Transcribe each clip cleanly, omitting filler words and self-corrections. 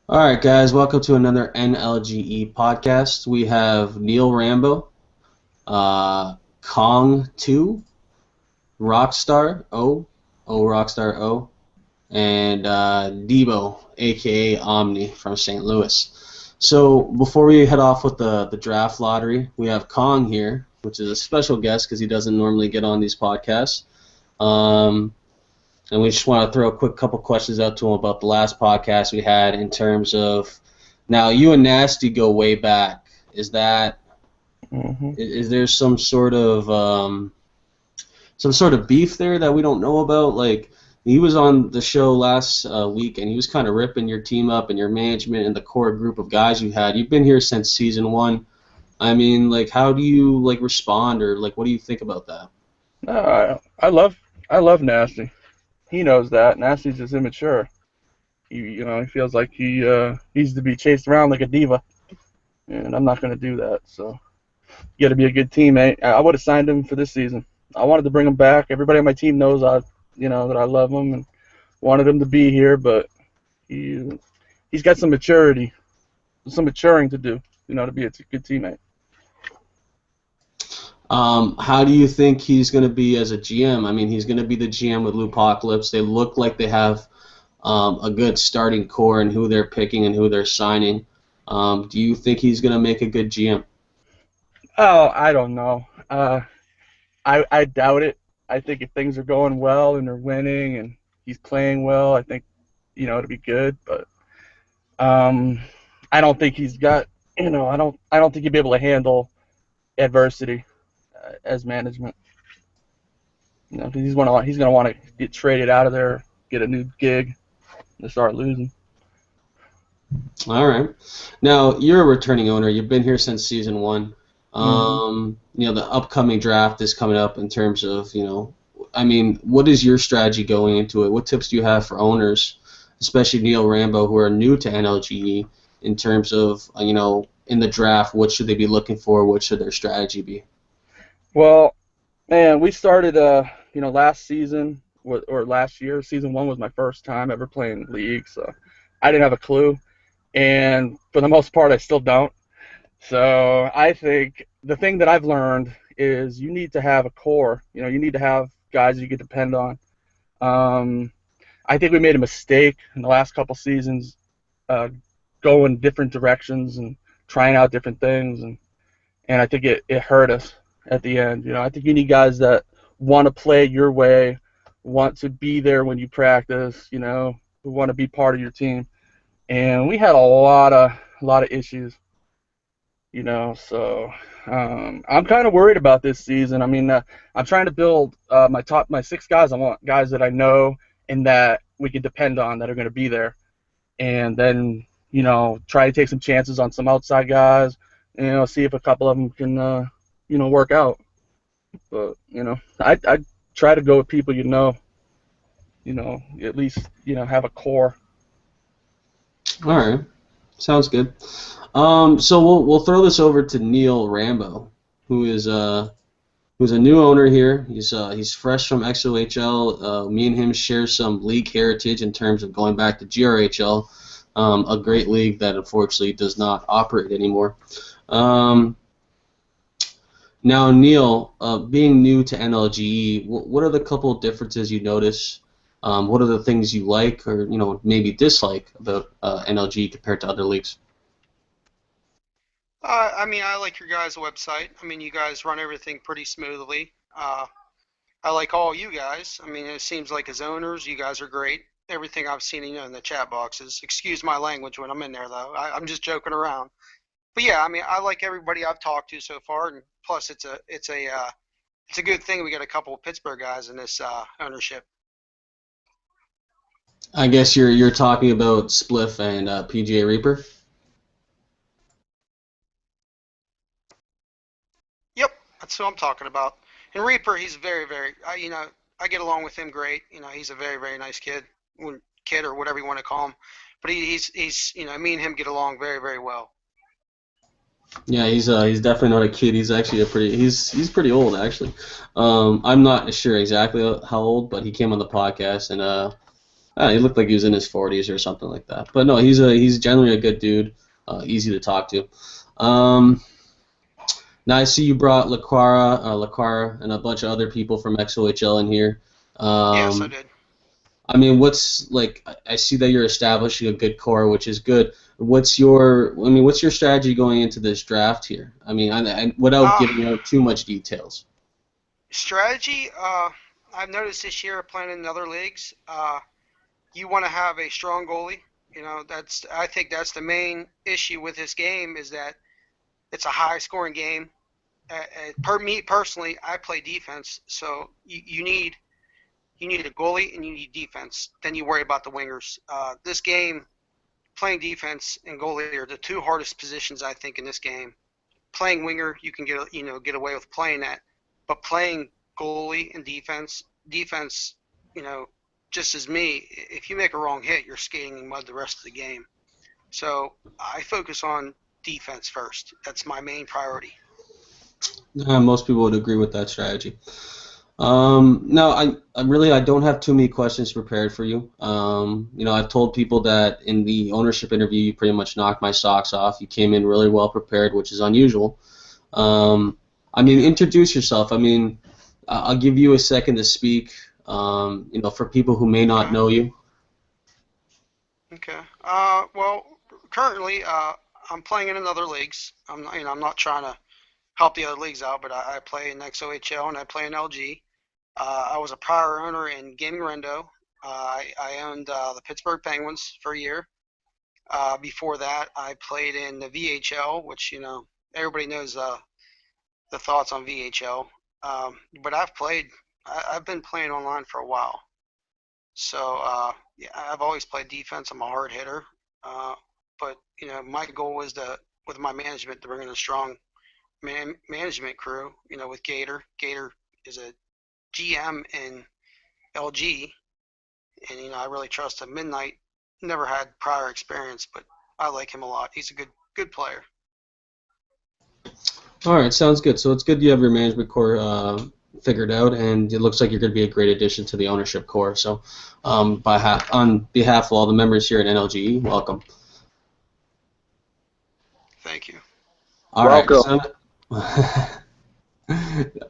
All right, guys, welcome to another NLGE podcast. We have Neil Rambo, Kong 2, Rockstar Rockstar O, and Debo, aka Omni from St. Louis. So before we head off with the draft lottery, we have Kong here, which is a special guest because he doesn't normally get on these podcasts. Um, and we just want to throw a quick couple questions out to him about the last podcast we had in terms of now you and Nasty go way back. Is that hmm is there some sort of beef there that we don't know about? Like he was on the show last week and he was kind of ripping your team up and your management and the core group of guys you had. You've been here since season one. I mean, like, how do you like respond or like what do you think about that? No, I love Nasty. He knows that. Nasty's just immature. He feels like he needs to be chased around like a diva, and I'm not gonna do that. So you got to be a good teammate. I would have signed him for this season. I wanted to bring him back. Everybody on my team knows that I love him and wanted him to be here, but he he's got some maturity, some maturing to do, to be a good teammate. How do you think he's going to be as a GM? I mean, he's going to be the GM with Lupocalypse. They look like they have a good starting core in who they're picking and who they're signing. Do you think he's going to make a good GM? Oh, I don't know. I doubt it. I think if things are going well and they're winning and he's playing well, I think it'll be good. But um, I don't think he's got I don't think he'd be able to handle adversity as management. 'Cause he's gonna want to get traded out of there, get a new gig, and start losing. All right. Now, you're a returning owner. You've been here since season one. hmm The upcoming draft is coming up in terms of, I mean, what is your strategy going into it? What tips do you have for owners, especially Neil Rambo, who are new to NLGE, in terms of, in the draft, what should they be looking for? What should their strategy be? Well, man, we started last season or last year. Season one was my first time ever playing league, so I didn't have a clue, and for the most part, I still don't. So I think the thing that I've learned is you need to have a core. You need to have guys you can depend on. Um, I think we made a mistake in the last couple seasons, uh, going different directions and trying out different things, and I think it hurt us at the end. I think you need guys that want to play your way, want to be there when you practice. Who want to be part of your team. And we had a lot of issues. So I'm kind of worried about this season. I mean, I'm trying to build my six guys. I want guys that I know and that we can depend on that are going to be there, and then try to take some chances on some outside guys. See if a couple of them can work out. But I try to go with people at least have a core. All right. Sounds good. So we'll throw this over to Neil Rambo, who is who's a new owner here. He's fresh from XOHL. Me and him share some league heritage in terms of going back to GRHL, a great league that unfortunately does not operate anymore. Um, Now, Neil, being new to NLGE, what are the couple of differences you notice? What are the things you like or maybe dislike about NLGE compared to other leagues? I mean, I like your guys' website. I mean, you guys run everything pretty smoothly. I like all you guys. I mean, it seems like as owners, you guys are great. Everything I've seen, in the chat boxes. Excuse my language when I'm in there, though. I'm just joking around. But yeah, I mean, I like everybody I've talked to so far, and plus, it's a good thing we got a couple of Pittsburgh guys in this ownership. I guess you're talking about Spliff and PGA Reaper. Yep, that's who I'm talking about. And Reaper, he's very, very. I get along with him great. He's a very, very nice kid or whatever you want to call him. But he's me and him get along very, very well. Yeah, he's definitely not a kid. He's actually he's pretty old actually. I'm not sure exactly how old, but he came on the podcast and He looked like he was in his 40s or something like that. But no, he's generally a good dude, easy to talk to. Now I see you brought Laquara, and a bunch of other people from XOHL in here. Yes, I did. I mean, what's like? I see that you're establishing a good core, which is good. What's your strategy going into this draft here? I mean, without giving out too much details. Strategy. I've noticed this year playing in other leagues. You want to have a strong goalie. You know, I think that's the main issue with this game is that it's a high-scoring game. Per me personally, I play defense, so you need a goalie and you need defense. Then you worry about the wingers. This game, playing defense and goalie are the two hardest positions I think in this game. Playing winger, you can get away with playing that, but playing goalie and defense, just as me, if you make a wrong hit, you're skating in mud the rest of the game. So I focus on defense first. That's my main priority. Most people would agree with that strategy. No, I don't have too many questions prepared for you. I've told people that in the ownership interview, you pretty much knocked my socks off. You came in really well prepared, which is unusual. Introduce yourself. I'll give you a second to speak. For people who may not know you. Okay. Well, currently, I'm playing in other leagues. I'm not trying to help the other leagues out, but I play in XOHL and I play in LG. I was a prior owner in Gaming Rendo. I owned the Pittsburgh Penguins for a year. Before that, I played in the VHL, which everybody knows the thoughts on VHL. But I've been playing online for a while. So yeah, I've always played defense. I'm a hard hitter. But my goal is with my management, to bring in a strong management crew. With Gator. Gator is a GM in LG, and I really trust him. Midnight never had prior experience, but I like him a lot. He's a good player. All right, sounds good. So it's good you have your management core figured out, and it looks like you're going to be a great addition to the ownership core. So on behalf of all the members here at NLGE, welcome. Thank you. All welcome. Right.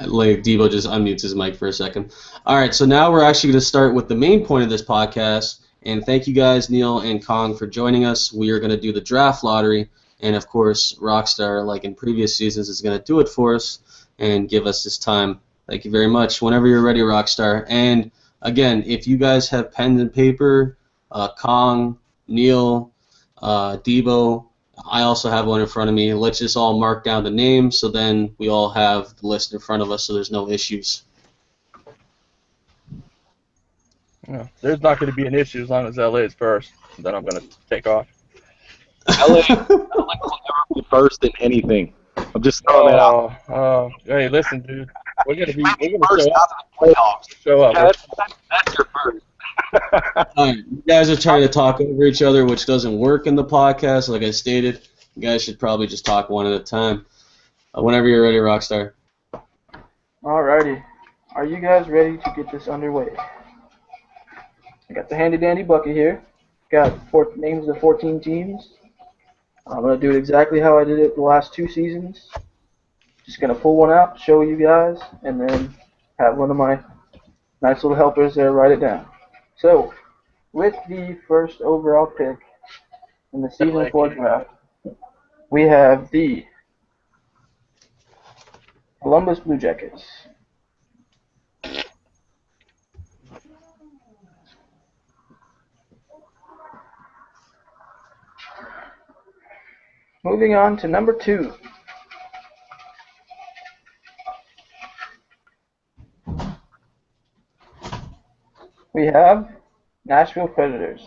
Like Debo just unmutes his mic for a second. All right, so now we're actually going to start with the main point of this podcast. And thank you guys, Neil and Kong, for joining us. We are going to do the draft lottery. And, of course, Rockstar, like in previous seasons, is going to do it for us and give us this time. Thank you very much. Whenever you're ready, Rockstar. And, again, if you guys have pen and paper, Kong, Neil, Debo, I also have one in front of me. Let's just all mark down the names so then we all have the list in front of us so there's no issues. Yeah, there's not going to be an issue as long as LA is first. Then I'm going to take off. LA will never be first in anything. I'm just throwing that out. Hey, listen, dude. We're going to first show out up. of the playoffs. Show up. That's your first. All right, you guys are trying to talk over each other, which doesn't work in the podcast. Like I stated, you guys should probably just talk one at a time. Whenever you're ready, Rockstar. Alrighty. Are you guys ready to get this underway? I got the handy-dandy bucket here. Got names of the 14 teams. I'm going to do it exactly how I did it the last 2 seasons. Just going to pull one out, show you guys, and then have one of my nice little helpers there write it down. So, with the first overall pick in the season 4 draft, we have the Columbus Blue Jackets. Moving on to number 2. We have Nashville Predators.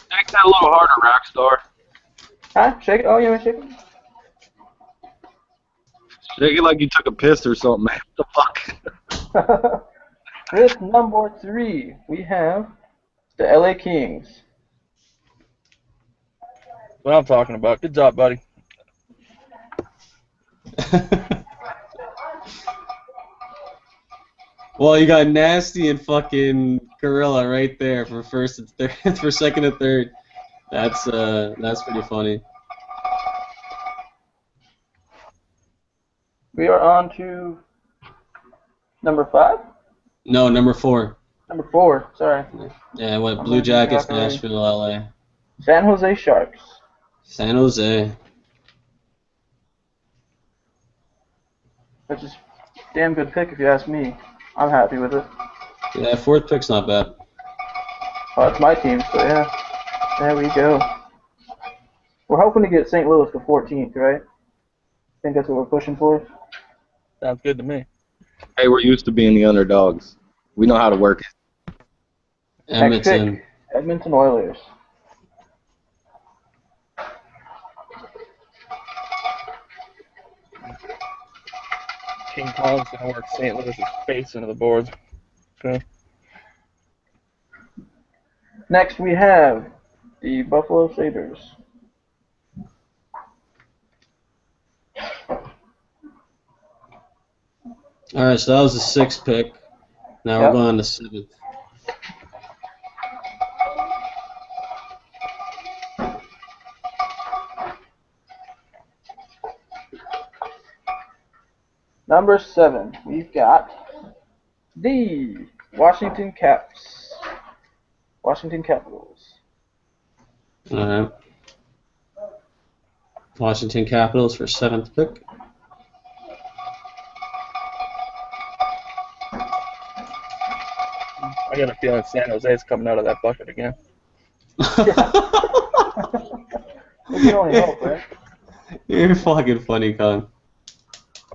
Take that a little harder, Rockstar. Huh? Shake it? Oh, you want to shake it? Shake it like you took a piss or something, man. What the fuck? With number 3, we have the LA Kings. What I'm talking about. Good job, buddy. Well, you got Nasty and fucking Gorilla right there for first and third, for second and third. That's pretty funny. We are on to number 5? No, number 4. Number 4, sorry. Yeah, what? Blue Jackets, Nashville, LA. San Jose Sharks. San Jose. Which is a damn good pick if you ask me. I'm happy with it. Yeah, 4th pick's not bad. Oh, it's my team, so yeah. There we go. We're hoping to get St. Louis to 14th, right? I think that's what we're pushing for. Sounds good to me. Hey, we're used to being the underdogs. We know how to work it. Next Edmonton. pick, Edmonton Oilers. King Kong's gonna work St. Louis's face into the boards. Okay. Next we have the Buffalo Sabres. All right, so that was the 6th pick. Now Yep. we're going to 7th. Number 7, we've got the Washington Caps. Washington Capitals. All right. Washington Capitals for 7th pick. I got a feeling San Jose's coming out of that bucket again. We can only hope, right? You're fucking funny, Con.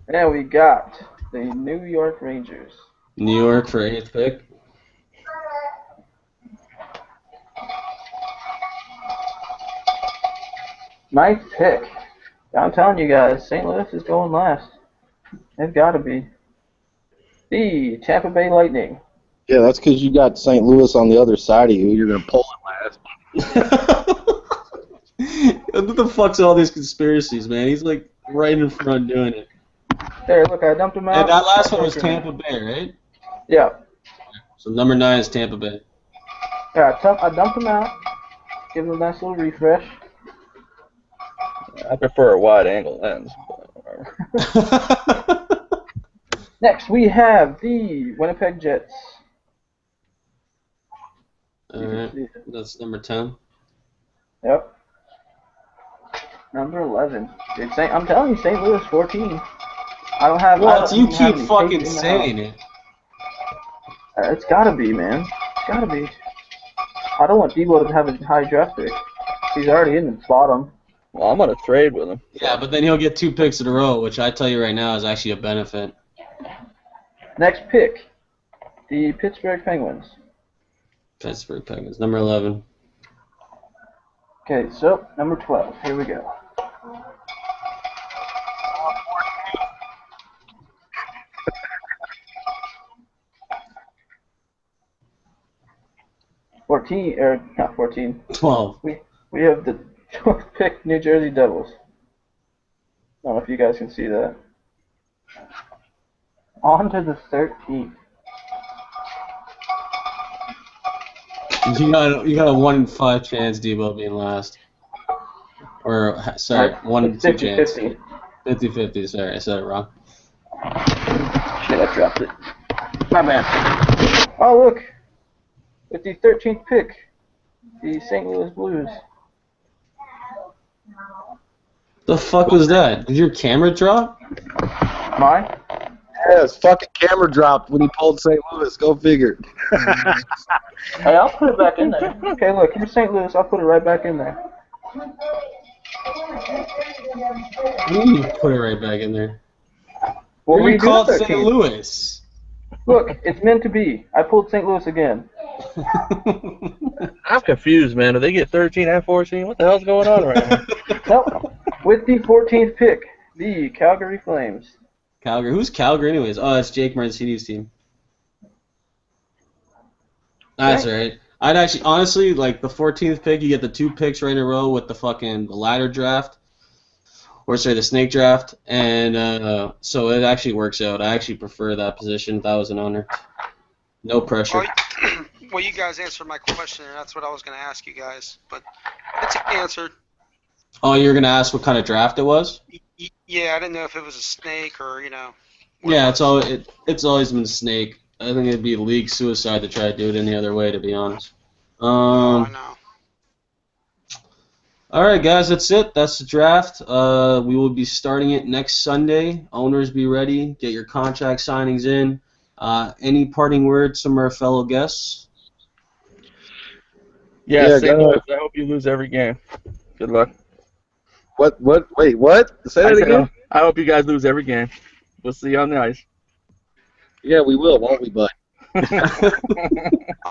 And we got the New York Rangers. New York for 8th pick. Ninth pick. I'm telling you guys, St. Louis is going last. They've got to be. The Tampa Bay Lightning. Yeah, that's because you got St. Louis on the other side of you. You're going to pull it last. What the fuck's all these conspiracies, man? He's like right in front doing it. There, look, I dumped him out. And that last one was Tampa Bay, right? Yeah. So number 9 is Tampa Bay. Yeah, I dumped him out. Give him a nice little refresh. I prefer a wide angle lens. But whatever. Next, we have the Winnipeg Jets. Alright, that's number 10. Yep. Number 11. I'm telling you, St. Louis 14. I don't have. What? You have keep any fucking faith in the saying house. it. It's gotta be, man. It's gotta be. I don't want Debo to have a high draft pick. He's already in the bottom. Well, I'm gonna trade with him. Yeah, but then he'll get 2 picks in a row, which I tell you right now is actually a benefit. Next pick, the Pittsburgh Penguins. Pittsburgh Penguins, number 11. Okay, so number 12. Here we go. Not 14. 12. We have the 12th pick, New Jersey Devils. I don't know if you guys can see that. On to the 13th. You got a 1 in 5 chance Debo being last. Or, sorry, 1 in 2 chance. 50-50. 50-50, sorry, I said it wrong. Shit, I dropped it. My bad. Oh, look. With the 13th pick, the St. Louis Blues. The fuck was that? Did your camera drop? Mine? Yeah, his fucking camera dropped when he pulled St. Louis. Go figure. Hey, I'll put it back in there. Okay, look, here's St. Louis. I'll put it right back in there. You put it right back in there. Well, We we called do St. 13th. Louis. Look, it's meant to be. I pulled St. Louis again. I'm confused, man. Do they get 13 and 14? What the hell's going on right now? Nope. With the 14th pick, the Calgary Flames. Calgary. Who's Calgary anyways? Oh, it's Jake Mancini's team. That's right. I'd actually, honestly, like the 14th pick, you get the 2 picks right in a row with the ladder draft. or sorry, the snake draft, and so it actually works out. I actually prefer that position if I was an owner. No pressure. Well, you guys answered my question, and that's what I was going to ask you guys. But it's answered. Oh, you're gonna ask what kind of draft it was? Yeah, I didn't know if it was a snake or Yeah, it's always been snake. I think it'd be league suicide to try to do it any other way, to be honest. I know. All right, guys, that's it. That's the draft. We will be starting it next Sunday. Owners, be ready. Get your contract signings in. Any parting words from our fellow guests? Yeah, same words. I hope you lose every game. Good luck. What? Wait, what? Say that again? I hope you guys lose every game. We'll see you on the ice. Yeah, we will, won't we, bud?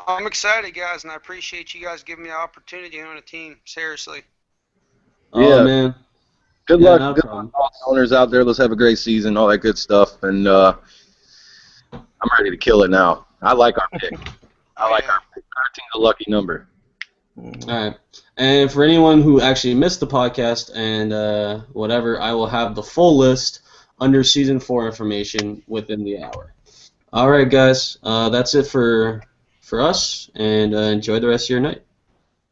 I'm excited, guys, and I appreciate you guys giving me the opportunity to own a team. Seriously. Oh, man. Good Yeah, luck. no Good problem. luck to all the owners out there. Let's have a great season, all that good stuff. And I'm ready to kill it now. I like our pick. I like our pick. 13's a lucky number. All right. And for anyone who actually missed the podcast and whatever, I will have the full list under Season 4 information within the hour. All right, guys. That's it for us, and enjoy the rest of your night.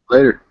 Later.